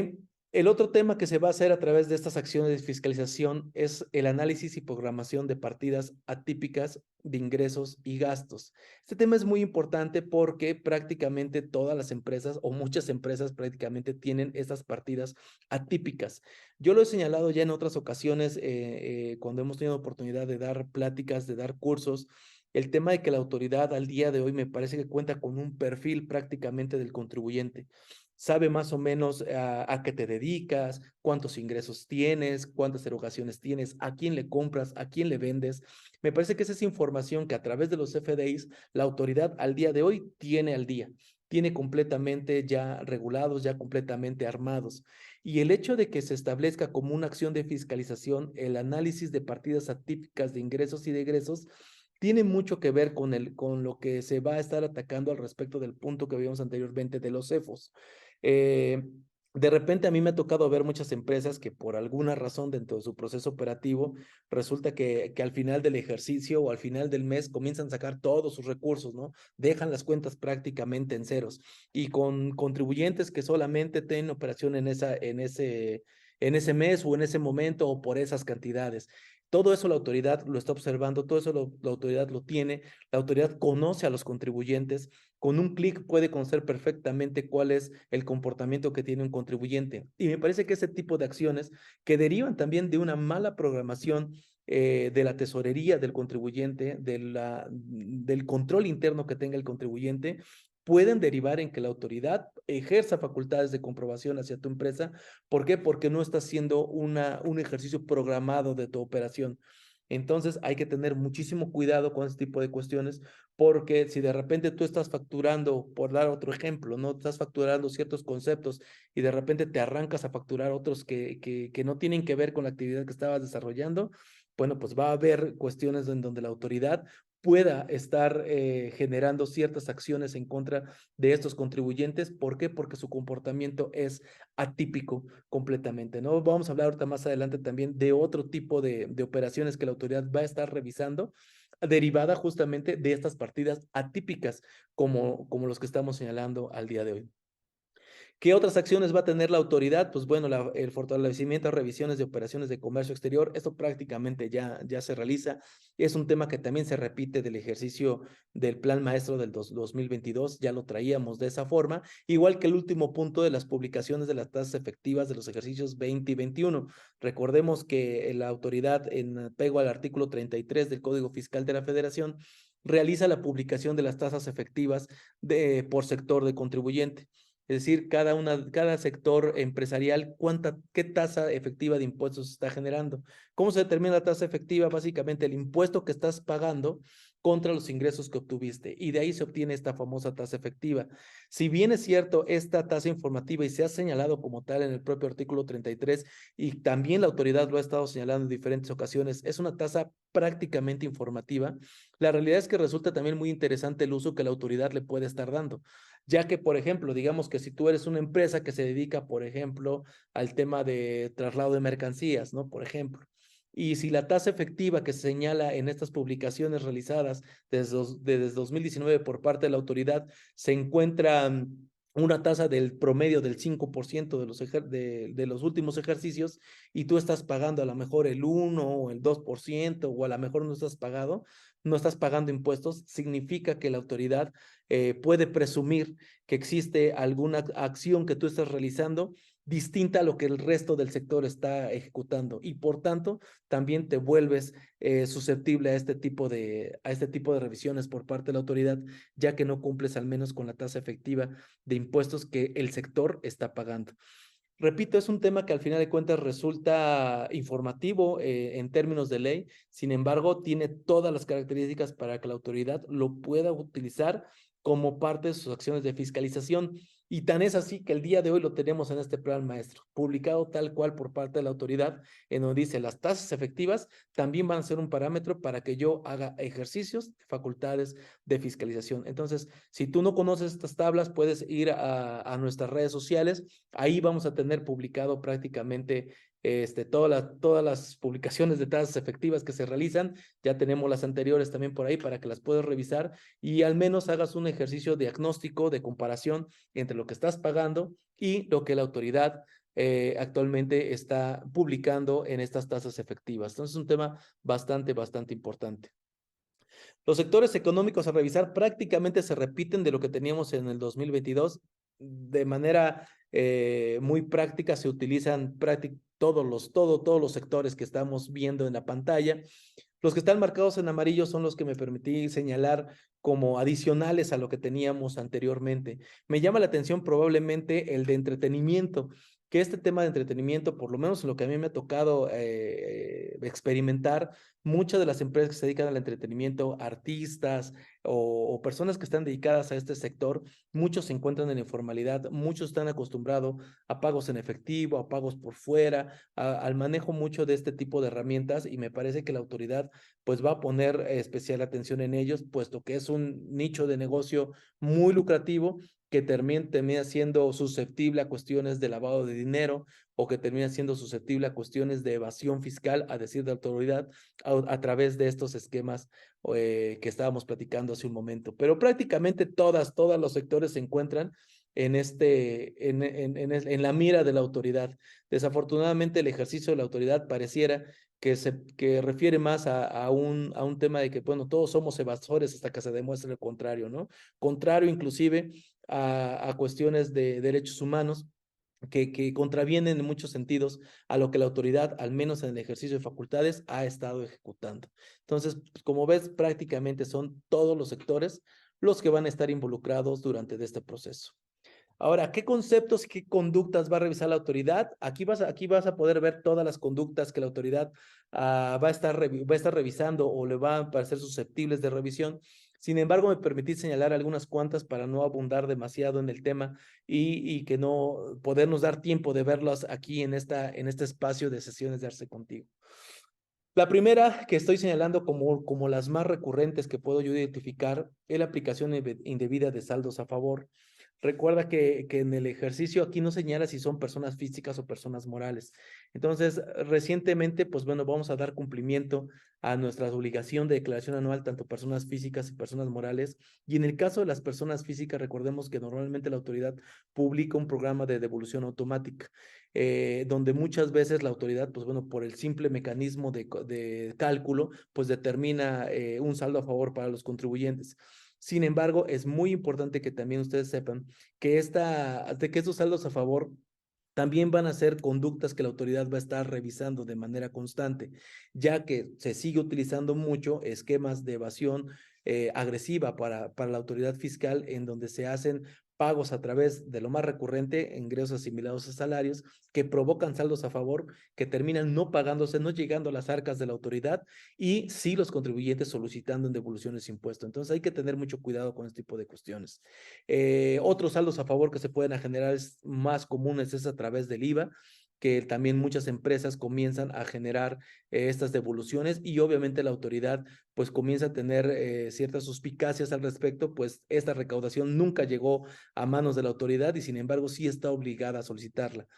el otro tema que se va a hacer a través de estas acciones de fiscalización es el análisis y programación de partidas atípicas de ingresos y gastos. Este tema es muy importante porque prácticamente todas las empresas o muchas empresas prácticamente tienen estas partidas atípicas. Yo lo he señalado ya en otras ocasiones cuando hemos tenido oportunidad de dar pláticas, de dar cursos el tema de que la autoridad al día de hoy me parece que cuenta con un perfil prácticamente del contribuyente. Sabe más o menos a qué te dedicas, cuántos ingresos tienes, cuántas erogaciones tienes, a quién le compras, a quién le vendes. Me parece que esa es información que a través de los FDIs la autoridad al día de hoy tiene al día, tiene completamente ya regulados, ya completamente armados. Y el hecho de que se establezca como una acción de fiscalización el análisis de partidas atípicas de ingresos y de egresos tiene mucho que ver con lo que se va a estar atacando al respecto del punto que vimos anteriormente de los CEFOS. Eh, de repente a mí me ha tocado ver muchas empresas que por alguna razón dentro de su proceso operativo resulta que al final del ejercicio o al final del mes comienzan a sacar todos sus recursos, ¿no? Dejan las cuentas prácticamente en ceros y con contribuyentes que solamente tienen operación en ese mes o en ese momento o por esas cantidades. Todo eso la autoridad lo está observando, todo eso la autoridad lo tiene, la autoridad conoce a los contribuyentes, con un clic puede conocer perfectamente cuál es el comportamiento que tiene un contribuyente. Y me parece que ese tipo de acciones que derivan también de una mala programación de la tesorería del contribuyente, del control interno que tenga el contribuyente, pueden derivar en que la autoridad ejerza facultades de comprobación hacia tu empresa. ¿Por qué? Porque no está haciendo un ejercicio programado de tu operación. Entonces hay que tener muchísimo cuidado con este tipo de cuestiones, porque si de repente tú estás facturando, por dar otro ejemplo, ¿no? Estás facturando ciertos conceptos y de repente te arrancas a facturar otros que no tienen que ver con la actividad que estabas desarrollando, bueno, pues va a haber cuestiones en donde la autoridad pueda estar generando ciertas acciones en contra de estos contribuyentes. ¿Por qué? Porque su comportamiento es atípico completamente, ¿no? Vamos a hablar ahorita más adelante también de otro tipo de operaciones que la autoridad va a estar revisando, derivada justamente de estas partidas atípicas como los que estamos señalando al día de hoy. ¿Qué otras acciones va a tener la autoridad? Pues bueno, el fortalecimiento de revisiones de operaciones de comercio exterior, esto prácticamente ya se realiza. Es un tema que también se repite del ejercicio del Plan Maestro del 2022, ya lo traíamos de esa forma, igual que el último punto de las publicaciones de las tasas efectivas de los ejercicios 20 y 21. Recordemos que la autoridad, en apego al artículo 33 del Código Fiscal de la Federación, realiza la publicación de las tasas efectivas por sector de contribuyente. Es decir, cada sector empresarial, qué tasa efectiva de impuestos está generando. ¿Cómo se determina la tasa efectiva? Básicamente el impuesto que estás pagando contra los ingresos que obtuviste. Y de ahí se obtiene esta famosa tasa efectiva. Si bien es cierto, esta tasa informativa y se ha señalado como tal en el propio artículo 33 y también la autoridad lo ha estado señalando en diferentes ocasiones, es una tasa prácticamente informativa. La realidad es que resulta también muy interesante el uso que la autoridad le puede estar dando, ya que, por ejemplo, digamos que si tú eres una empresa que se dedica, por ejemplo, al tema de traslado de mercancías, ¿no? Por ejemplo, y si la tasa efectiva que se señala en estas publicaciones realizadas desde 2019 por parte de la autoridad se encuentra una tasa del promedio del 5% de los últimos ejercicios y tú estás pagando a lo mejor el 1 o el 2% o a lo mejor no estás pagando impuestos, significa que la autoridad puede presumir que existe alguna acción que tú estás realizando distinta a lo que el resto del sector está ejecutando y por tanto también te vuelves susceptible a este tipo de revisiones por parte de la autoridad, ya que no cumples al menos con la tasa efectiva de impuestos que el sector está pagando. Repito, es un tema que al final de cuentas resulta informativo en términos de ley, sin embargo, tiene todas las características para que la autoridad lo pueda utilizar como parte de sus acciones de fiscalización. Y tan es así que el día de hoy lo tenemos en este plan maestro, publicado tal cual por parte de la autoridad, en donde dice las tasas efectivas también van a ser un parámetro para que yo haga ejercicios, facultades de fiscalización. Entonces, si tú no conoces estas tablas, puedes ir a nuestras redes sociales. Ahí vamos a tener publicado prácticamente todas las publicaciones de tasas efectivas que se realizan. Ya tenemos las anteriores también por ahí para que las puedas revisar y al menos hagas un ejercicio diagnóstico de comparación entre lo que estás pagando y lo que la autoridad actualmente está publicando en estas tasas efectivas. Entonces es un tema bastante importante. Los sectores económicos a revisar prácticamente se repiten de lo que teníamos en el 2022. De manera muy práctica se utilizan todos los sectores que estamos viendo en la pantalla. Los que están marcados en amarillo son los que me permití señalar como adicionales a lo que teníamos anteriormente. Me llama la atención probablemente el de entretenimiento, que este tema de entretenimiento, por lo menos en lo que a mí me ha tocado experimentar, muchas de las empresas que se dedican al entretenimiento, artistas o personas que están dedicadas a este sector, muchos se encuentran en la informalidad, muchos están acostumbrados a pagos en efectivo, a pagos por fuera, al manejo mucho de este tipo de herramientas, y me parece que la autoridad pues va a poner especial atención en ellos, puesto que es un nicho de negocio muy lucrativo que termina siendo susceptible a cuestiones de lavado de dinero o que termina siendo susceptible a cuestiones de evasión fiscal, a decir de autoridad, a través de estos esquemas que estábamos platicando hace un momento. Pero prácticamente todos los sectores se encuentran en la mira de la autoridad. Desafortunadamente, el ejercicio de la autoridad pareciera que refiere más a un tema de que, bueno, todos somos evasores hasta que se demuestre lo contrario, ¿no? Contrario inclusive a cuestiones de derechos humanos que contravienen en muchos sentidos a lo que la autoridad, al menos en el ejercicio de facultades, ha estado ejecutando. Entonces, pues, como ves, prácticamente son todos los sectores los que van a estar involucrados durante este proceso. Ahora, ¿qué conceptos y qué conductas va a revisar la autoridad? Aquí vas a poder ver todas las conductas que la autoridad va a estar revisando o le van a parecer susceptibles de revisión. Sin embargo, me permití señalar algunas cuantas para no abundar demasiado en el tema y que no podernos dar tiempo de verlas aquí en este espacio de sesiones de Arce Contigo. La primera que estoy señalando como las más recurrentes que puedo yo identificar es la aplicación indebida de saldos a favor. Recuerda que en el ejercicio aquí no señala si son personas físicas o personas morales. Entonces, recientemente, pues bueno, vamos a dar cumplimiento a nuestra obligación de declaración anual, tanto personas físicas y personas morales. Y en el caso de las personas físicas, recordemos que normalmente la autoridad publica un programa de devolución automática, donde muchas veces la autoridad, pues bueno, por el simple mecanismo de cálculo, pues determina un saldo a favor para los contribuyentes. Sin embargo, es muy importante que también ustedes sepan que estos saldos a favor también van a ser conductas que la autoridad va a estar revisando de manera constante, ya que se sigue utilizando mucho esquemas de evasión agresiva para la autoridad fiscal, en donde se hacen pagos a través de lo más recurrente, ingresos asimilados a salarios, que provocan saldos a favor, que terminan no pagándose, no llegando a las arcas de la autoridad, y sí los contribuyentes solicitando en devoluciones de impuestos. Entonces hay que tener mucho cuidado con este tipo de cuestiones. Otros saldos a favor que se pueden generar más comunes es a través del IVA, que también muchas empresas comienzan a generar estas devoluciones, y obviamente la autoridad pues comienza a tener ciertas suspicacias al respecto, pues esta recaudación nunca llegó a manos de la autoridad y sin embargo sí está obligada a solicitarla.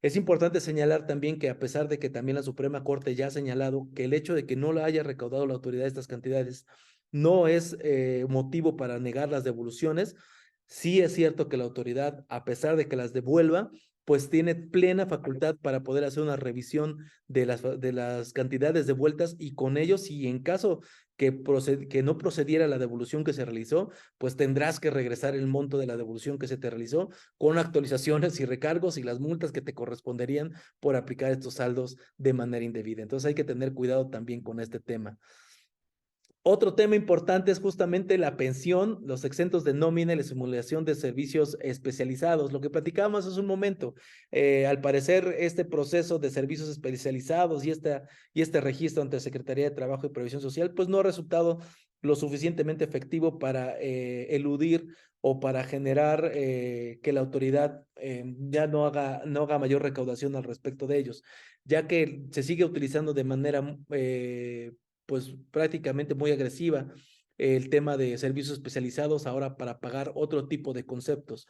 Es importante señalar también que a pesar de que también la Suprema Corte ya ha señalado que el hecho de que no la haya recaudado la autoridad estas cantidades no es motivo para negar las devoluciones, sí es cierto que la autoridad, a pesar de que las devuelva, pues tiene plena facultad para poder hacer una revisión de las cantidades devueltas, y con ello, si en caso que no procediera la devolución que se realizó, pues tendrás que regresar el monto de la devolución que se te realizó con actualizaciones y recargos y las multas que te corresponderían por aplicar estos saldos de manera indebida. Entonces hay que tener cuidado también con este tema. Otro tema importante es justamente la pensión, los exentos de nómina y la simulación de servicios especializados. Lo que platicábamos hace un momento, al parecer este proceso de servicios especializados y este registro ante la Secretaría de Trabajo y Previsión Social, pues no ha resultado lo suficientemente efectivo para eludir o para generar que la autoridad ya no haga mayor recaudación al respecto de ellos, ya que se sigue utilizando de manera pues prácticamente muy agresiva el tema de servicios especializados ahora para pagar otro tipo de conceptos.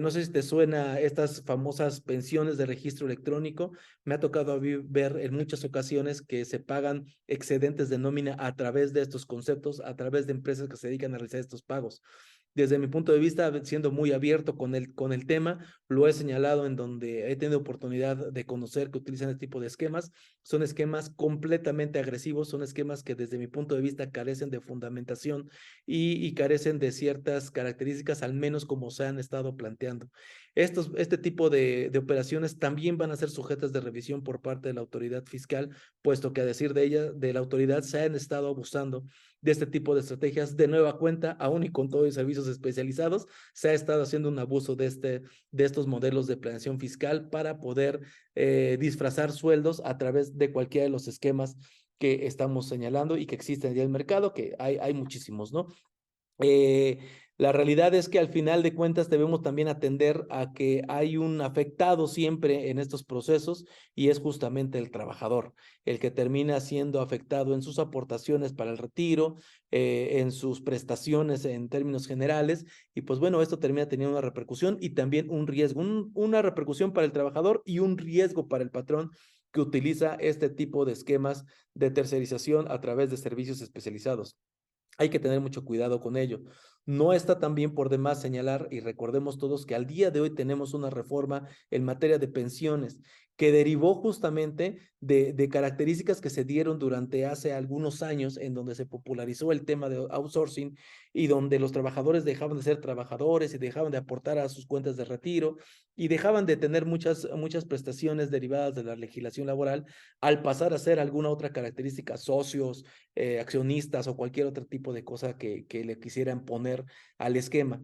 No sé si te suena estas famosas pensiones de registro electrónico. Me ha tocado ver en muchas ocasiones que se pagan excedentes de nómina a través de estos conceptos, a través de empresas que se dedican a realizar estos pagos. Desde mi punto de vista, siendo muy abierto con el tema, lo he señalado en donde he tenido oportunidad de conocer que utilizan este tipo de esquemas. Son esquemas completamente agresivos, son esquemas que desde mi punto de vista carecen de fundamentación y carecen de ciertas características, al menos como se han estado planteando. Este tipo de operaciones también van a ser sujetas de revisión por parte de la autoridad fiscal, puesto que a decir de ella, de la autoridad, se han estado abusando de este tipo de estrategias de nueva cuenta, aún y con todo y servicios especializados, se ha estado haciendo un abuso de estos modelos de planeación fiscal para poder disfrazar sueldos a través de cualquiera de los esquemas que estamos señalando y que existen ya en el mercado, que hay muchísimos, ¿no? Eh, la realidad es que al final de cuentas debemos también atender a que hay un afectado siempre en estos procesos y es justamente el trabajador, el que termina siendo afectado en sus aportaciones para el retiro, en sus prestaciones en términos generales y pues bueno, esto termina teniendo una repercusión y también un riesgo, una repercusión para el trabajador y un riesgo para el patrón que utiliza este tipo de esquemas de tercerización a través de servicios especializados. Hay que tener mucho cuidado con ello. No está también por demás señalar, y recordemos todos que al día de hoy tenemos una reforma en materia de pensiones que derivó justamente de características que se dieron durante hace algunos años en donde se popularizó el tema de outsourcing y donde los trabajadores dejaban de ser trabajadores y dejaban de aportar a sus cuentas de retiro y dejaban de tener muchas prestaciones derivadas de la legislación laboral al pasar a ser alguna otra característica, socios, accionistas o cualquier otro tipo de cosa que le quisieran poner al esquema.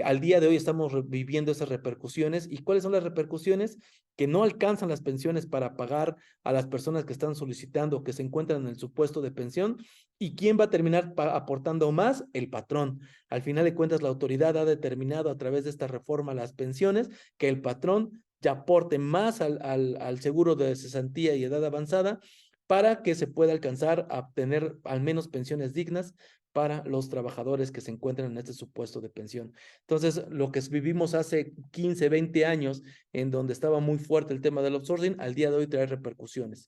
Al día de hoy estamos viviendo esas repercusiones. ¿Y cuáles son las repercusiones? Que no alcanzan las pensiones para pagar a las personas que están solicitando, que se encuentran en el supuesto de pensión. ¿Y quién va a terminar aportando más? El patrón. Al final de cuentas, la autoridad ha determinado a través de esta reforma a las pensiones que el patrón ya aporte más al seguro de cesantía y edad avanzada para que se pueda alcanzar a obtener al menos pensiones dignas para los trabajadores que se encuentran en este supuesto de pensión. Entonces, lo que vivimos hace 15, 20 años, en donde estaba muy fuerte el tema del outsourcing, al día de hoy trae repercusiones.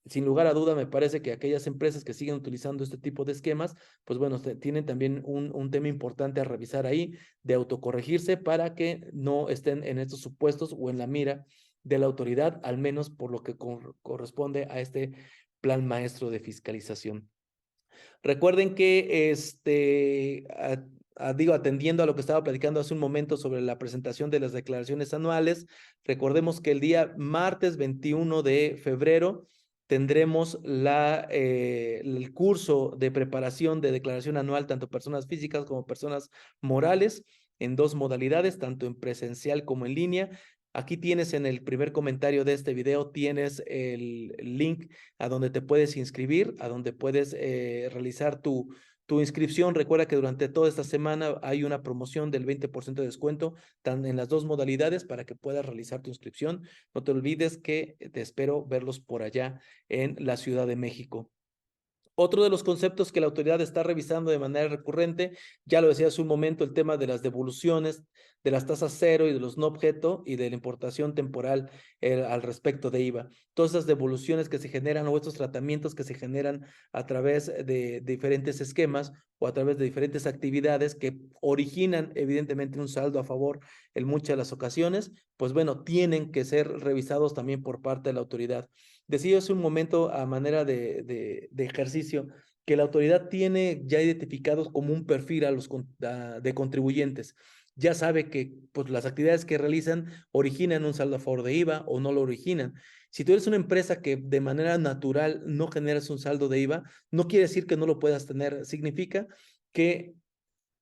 Sin lugar a duda, me parece que aquellas empresas que siguen utilizando este tipo de esquemas, pues bueno, tienen también un tema importante a revisar ahí, de autocorregirse para que no estén en estos supuestos o en la mira de la autoridad, al menos por lo que corresponde a este plan maestro de fiscalización. Recuerden que digo, atendiendo a lo que estaba platicando hace un momento sobre la presentación de las declaraciones anuales, recordemos que el día martes 21 de febrero tendremos el curso de preparación de declaración anual, tanto personas físicas como personas morales, en dos modalidades, tanto en presencial como en línea. Aquí tienes en el primer comentario de este video, tienes el link a donde te puedes inscribir, a donde puedes realizar tu inscripción. Recuerda que durante toda esta semana hay una promoción del 20% de descuento en las dos modalidades para que puedas realizar tu inscripción. No te olvides que te espero verlos por allá en la Ciudad de México. Otro de los conceptos que la autoridad está revisando de manera recurrente, ya lo decía hace un momento, el tema de las devoluciones, de las tasas cero y de los no objeto y de la importación temporal al respecto de IVA. Todas esas devoluciones que se generan o estos tratamientos que se generan a través de diferentes esquemas o a través de diferentes actividades que originan evidentemente un saldo a favor en muchas de las ocasiones, pues bueno, tienen que ser revisados también por parte de la autoridad. Decía hace un momento a manera de ejercicio que la autoridad tiene ya identificados como un perfil de contribuyentes. Ya sabe que pues, las actividades que realizan originan un saldo a favor de IVA o no lo originan. Si tú eres una empresa que de manera natural no generas un saldo de IVA, no quiere decir que no lo puedas tener. Significa que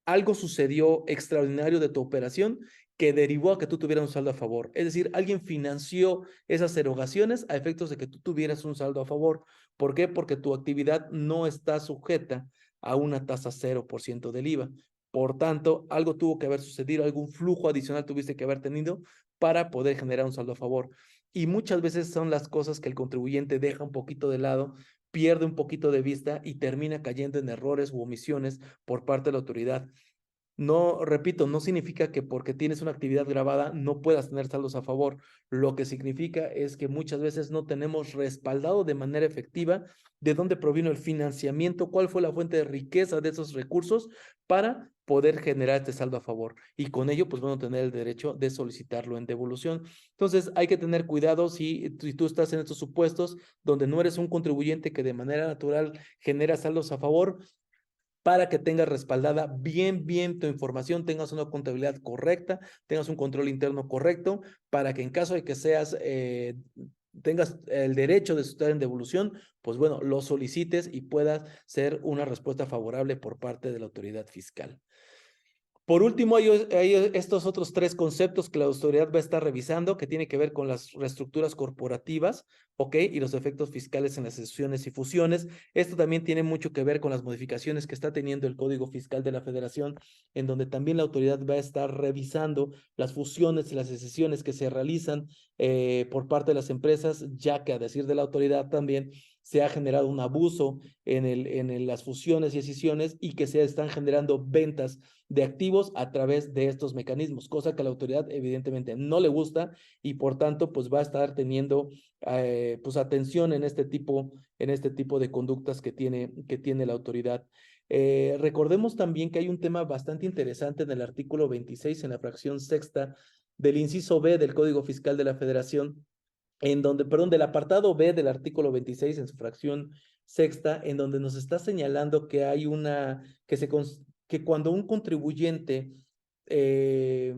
algo sucedió extraordinario de tu operación que derivó a que tú tuvieras un saldo a favor. Es decir, alguien financió esas erogaciones a efectos de que tú tuvieras un saldo a favor. ¿Por qué? Porque tu actividad no está sujeta a una tasa 0% del IVA. Por tanto, algo tuvo que haber sucedido, algún flujo adicional tuviste que haber tenido para poder generar un saldo a favor. Y muchas veces son las cosas que el contribuyente deja un poquito de lado, pierde un poquito de vista y termina cayendo en errores u omisiones por parte de la autoridad. No, repito, no significa que porque tienes una actividad grabada no puedas tener saldos a favor. Lo que significa es que muchas veces no tenemos respaldado de manera efectiva de dónde provino el financiamiento, cuál fue la fuente de riqueza de esos recursos para poder generar este saldo a favor. Y con ello, pues van a tener el derecho de solicitarlo en devolución. Entonces, hay que tener cuidado si tú estás en estos supuestos donde no eres un contribuyente que de manera natural genera saldos a favor, para que tengas respaldada bien tu información, tengas una contabilidad correcta, tengas un control interno correcto, para que en caso de que tengas el derecho de solicitar en devolución, pues bueno, lo solicites y puedas ser una respuesta favorable por parte de la autoridad fiscal. Por último, hay estos otros tres conceptos que la autoridad va a estar revisando, que tiene que ver con las reestructuras corporativas, ¿ok? Y los efectos fiscales en las cesiones y fusiones. Esto también tiene mucho que ver con las modificaciones que está teniendo el Código Fiscal de la Federación, en donde también la autoridad va a estar revisando las fusiones y las cesiones que se realizan por parte de las empresas, ya que a decir de la autoridad también se ha generado un abuso en las fusiones y escisiones y que se están generando ventas de activos a través de estos mecanismos, cosa que a la autoridad evidentemente no le gusta y por tanto pues va a estar teniendo pues atención en este tipo de conductas que tiene la autoridad. Recordemos también que hay un tema bastante interesante en el artículo 26, en la fracción sexta del inciso B del Código Fiscal de la Federación, del apartado B del artículo 26 en su fracción sexta, en donde nos está señalando que hay que cuando un contribuyente eh,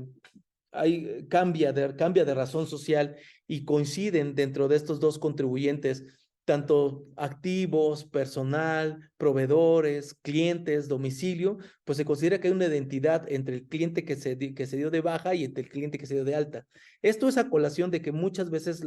cambia de razón social y coinciden dentro de estos dos contribuyentes, tanto activos, personal, proveedores, clientes, domicilio, pues se considera que hay una identidad entre el cliente que se dio de baja y entre el cliente que se dio de alta. Esto es a colación de que muchas veces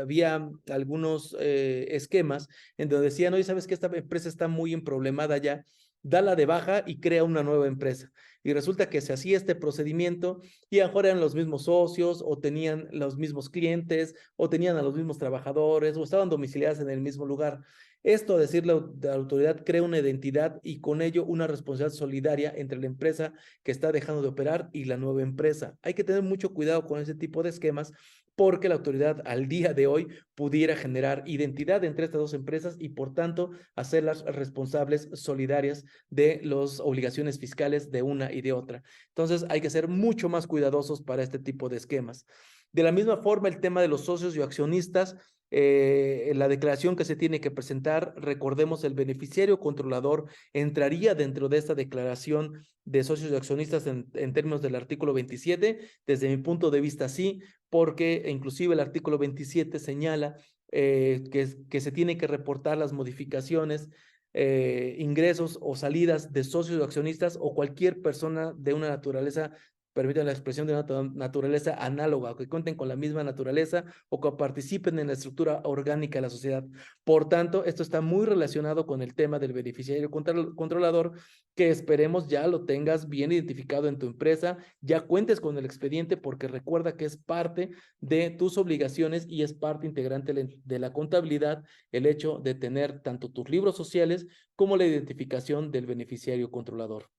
había algunos esquemas en donde decían, oye, ¿sabes que esta empresa está muy emproblemada ya? Dala de baja y crea una nueva empresa. Y resulta que se hacía este procedimiento y a lo mejor eran los mismos socios o tenían los mismos clientes o tenían a los mismos trabajadores o estaban domiciliadas en el mismo lugar. Esto, a decir la autoridad, crea una identidad y con ello una responsabilidad solidaria entre la empresa que está dejando de operar y la nueva empresa. Hay que tener mucho cuidado con ese tipo de esquemas porque la autoridad al día de hoy pudiera generar identidad entre estas dos empresas y por tanto hacerlas responsables solidarias de las obligaciones fiscales de una y de otra. Entonces hay que ser mucho más cuidadosos para este tipo de esquemas. De la misma forma, el tema de los socios y accionistas, la declaración que se tiene que presentar, recordemos, el beneficiario controlador entraría dentro de esta declaración de socios y accionistas en términos del artículo 27. Desde mi punto de vista, sí, porque inclusive el artículo 27 señala que se tiene que reportar las modificaciones, ingresos o salidas de socios o accionistas o cualquier persona de una naturaleza, permítanme la expresión, de una naturaleza análoga, o que cuenten con la misma naturaleza o que participen en la estructura orgánica de la sociedad. Por tanto, esto está muy relacionado con el tema del beneficiario controlador, que esperemos ya lo tengas bien identificado en tu empresa, ya cuentes con el expediente, porque recuerda que es parte de tus obligaciones y es parte integrante de la contabilidad el hecho de tener tanto tus libros sociales como la identificación del beneficiario controlador.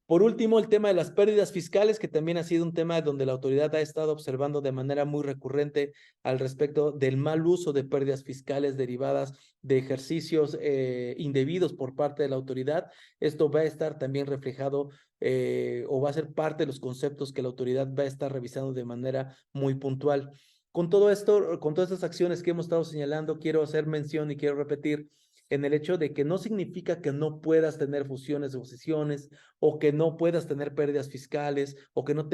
Por último, el tema de las pérdidas fiscales, que también ha sido un tema donde la autoridad ha estado observando de manera muy recurrente al respecto del mal uso de pérdidas fiscales derivadas de ejercicios indebidos por parte de la autoridad. Esto va a estar también reflejado o va a ser parte de los conceptos que la autoridad va a estar revisando de manera muy puntual. Con todo esto, con todas estas acciones que hemos estado señalando, quiero hacer mención y quiero repetir en el hecho de que no significa que no puedas tener fusiones o escisiones o que no puedas tener pérdidas fiscales o que no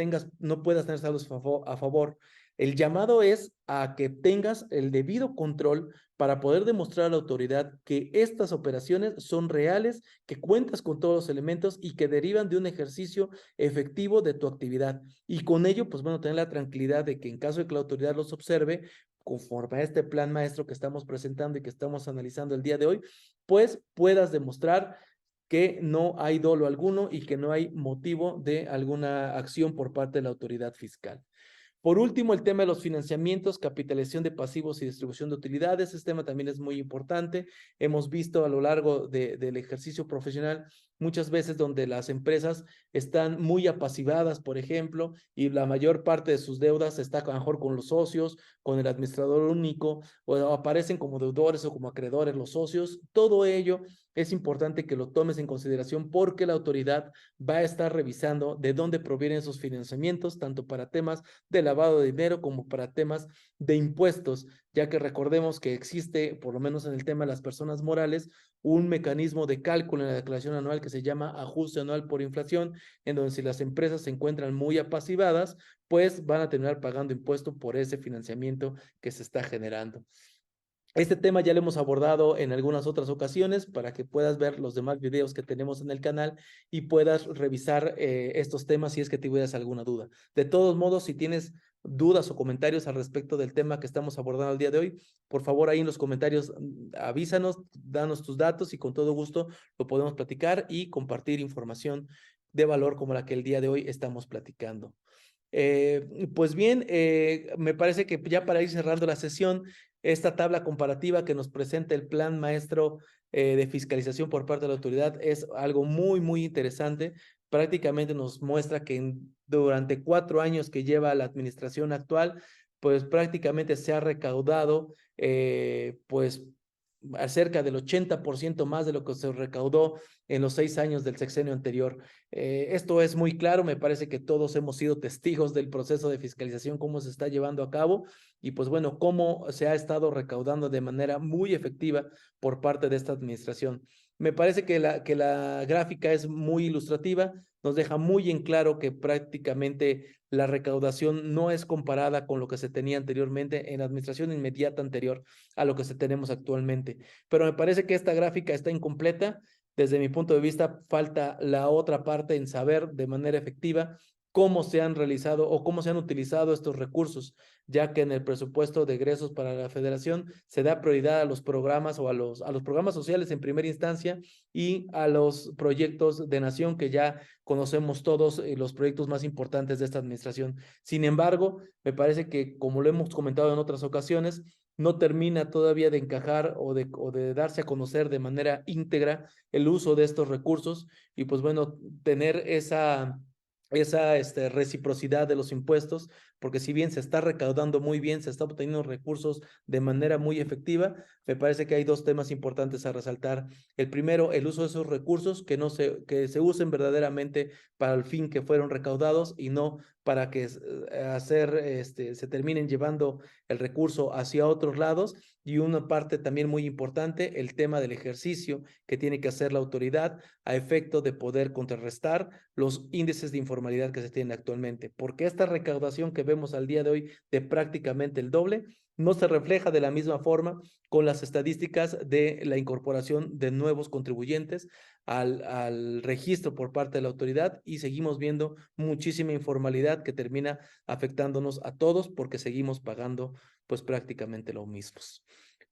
puedas tener saldos a favor. El llamado es a que tengas el debido control para poder demostrar a la autoridad que estas operaciones son reales, que cuentas con todos los elementos y que derivan de un ejercicio efectivo de tu actividad. Y con ello, pues bueno, tener la tranquilidad de que en caso de que la autoridad los observe, conforme a este plan maestro que estamos presentando y que estamos analizando el día de hoy, pues puedas demostrar que no hay dolo alguno y que no hay motivo de alguna acción por parte de la autoridad fiscal. Por último, el tema de los financiamientos, capitalización de pasivos y distribución de utilidades. Este tema también es muy importante. Hemos visto a lo largo del ejercicio profesional muchas veces donde las empresas están muy apasivadas, por ejemplo, y la mayor parte de sus deudas está a lo mejor con los socios, con el administrador único, o aparecen como deudores o como acreedores los socios. Todo ello es importante que lo tomes en consideración porque la autoridad va a estar revisando de dónde provienen esos financiamientos, tanto para temas de lavado de dinero como para temas de impuestos, ya que recordemos que existe, por lo menos en el tema de las personas morales, un mecanismo de cálculo en la declaración anual que se llama ajuste anual por inflación, en donde si las empresas se encuentran muy apasivadas, pues van a terminar pagando impuesto por ese financiamiento que se está generando. Este tema ya lo hemos abordado en algunas otras ocasiones para que puedas ver los demás videos que tenemos en el canal y puedas revisar estos temas si es que tuvieras alguna duda. De todos modos, si tienes dudas o comentarios al respecto del tema que estamos abordando el día de hoy, por favor ahí en los comentarios avísanos, danos tus datos y con todo gusto lo podemos platicar y compartir información de valor como la que el día de hoy estamos platicando. Pues bien, me parece que ya para ir cerrando la sesión, esta tabla comparativa que nos presenta el Plan Maestro de Fiscalización por parte de la autoridad es algo muy, muy interesante. Prácticamente nos muestra que durante 4 años que lleva la administración actual, pues prácticamente se ha recaudado, pues cerca del 80% más de lo que se recaudó en los 6 años del sexenio anterior. Esto es muy claro, me parece que todos hemos sido testigos del proceso de fiscalización, cómo se está llevando a cabo y pues bueno, cómo se ha estado recaudando de manera muy efectiva por parte de esta administración. Me parece que la gráfica es muy ilustrativa, nos deja muy en claro que prácticamente la recaudación no es comparada con lo que se tenía anteriormente en la administración inmediata anterior a lo que se tenemos actualmente. Pero me parece que esta gráfica está incompleta. Desde mi punto de vista, falta la otra parte en saber de manera efectiva cómo se han realizado o cómo se han utilizado estos recursos, ya que en el presupuesto de egresos para la federación se da prioridad a los programas o a los programas sociales en primera instancia y a los proyectos de nación que ya conocemos todos, los proyectos más importantes de esta administración. Sin embargo, me parece que, como lo hemos comentado en otras ocasiones, no termina todavía de encajar o de darse a conocer de manera íntegra el uso de estos recursos y pues bueno, tener esa reciprocidad de los impuestos, porque si bien se está recaudando muy bien, se está obteniendo recursos de manera muy efectiva, me parece que hay 2 temas importantes a resaltar. El primero, el uso de esos recursos que se usen verdaderamente para el fin que fueron recaudados y no para que se terminen llevando el recurso hacia otros lados. Y una parte también muy importante, el tema del ejercicio que tiene que hacer la autoridad a efecto de poder contrarrestar los índices de informalidad que se tienen actualmente, porque esta recaudación que vemos al día de hoy de prácticamente el doble no se refleja de la misma forma con las estadísticas de la incorporación de nuevos contribuyentes al registro por parte de la autoridad y seguimos viendo muchísima informalidad que termina afectándonos a todos porque seguimos pagando pues prácticamente lo mismo.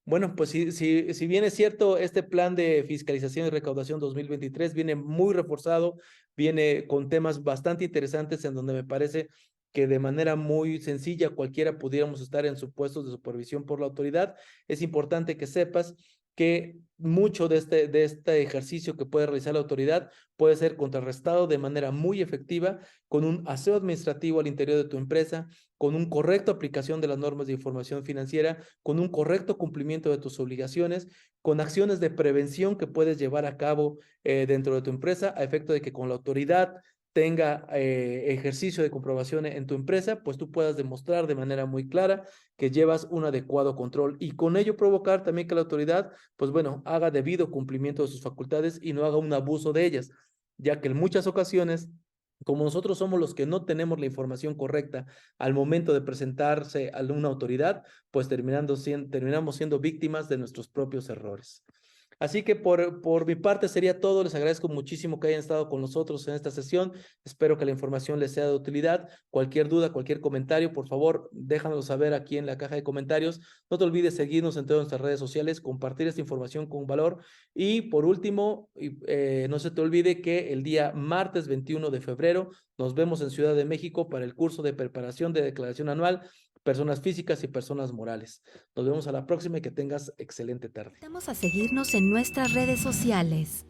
Bueno, pues si bien es cierto, este plan de fiscalización y recaudación 2023 viene muy reforzado, viene con temas bastante interesantes en donde me parece que de manera muy sencilla cualquiera pudiéramos estar en sus puestos de supervisión por la autoridad. Es importante que sepas que mucho de este ejercicio que puede realizar la autoridad puede ser contrarrestado de manera muy efectiva con un aseo administrativo al interior de tu empresa, con una correcta aplicación de las normas de información financiera, con un correcto cumplimiento de tus obligaciones, con acciones de prevención que puedes llevar a cabo dentro de tu empresa a efecto de que con la autoridad tenga ejercicio de comprobación en tu empresa, pues tú puedas demostrar de manera muy clara que llevas un adecuado control y con ello provocar también que la autoridad, pues bueno, haga debido cumplimiento de sus facultades y no haga un abuso de ellas, ya que en muchas ocasiones, como nosotros somos los que no tenemos la información correcta al momento de presentarse a una autoridad, pues terminamos siendo víctimas de nuestros propios errores. Así que por mi parte sería todo. Les agradezco muchísimo que hayan estado con nosotros en esta sesión. Espero que la información les sea de utilidad. Cualquier duda, cualquier comentario, por favor, déjanoslo saber aquí en la caja de comentarios. No te olvides seguirnos en todas nuestras redes sociales, compartir esta información con valor. Y por último, no se te olvide que el día martes 21 de febrero nos vemos en Ciudad de México para el curso de preparación de declaración anual, personas físicas y personas morales. Nos vemos a la próxima y que tengas excelente tarde. Invitamos a seguirnos en nuestras redes sociales.